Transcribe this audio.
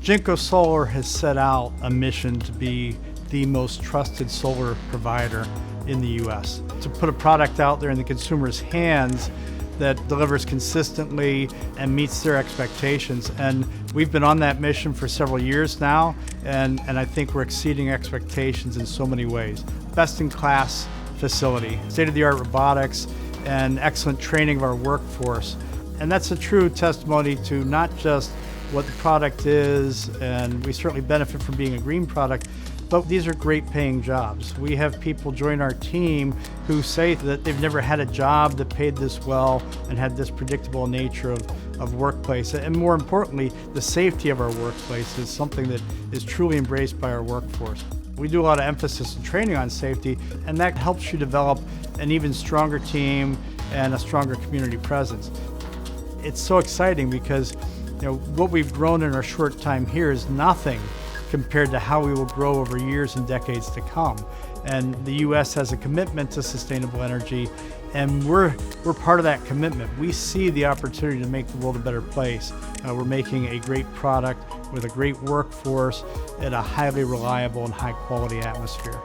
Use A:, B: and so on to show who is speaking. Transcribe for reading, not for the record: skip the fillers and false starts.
A: JinkoSolar has set out a mission to be the most trusted solar provider in the U.S. To put a product out there in the consumer's hands that delivers consistently and meets their expectations. And we've been on that mission for several years now, and I think we're exceeding expectations in so many ways. Best-in-class facility, state-of-the-art robotics, and excellent training of our workforce. And that's a true testimony to not just what the product is, and we certainly benefit from being a green product, but these are great paying jobs. We have people join our team who say that they've never had a job that paid this well and had this predictable nature of workplace. And more importantly, the safety of our workplace is something that is truly embraced by our workforce. We do a lot of emphasis and training on safety, and that helps you develop an even stronger team and a stronger community presence. It's so exciting because what we've grown in our short time here is nothing compared to how we will grow over years and decades to come. And the U.S. has a commitment to sustainable energy, and we're part of that commitment. We see the opportunity to make the world a better place. We're making a great product with a great workforce at a highly reliable and high quality atmosphere.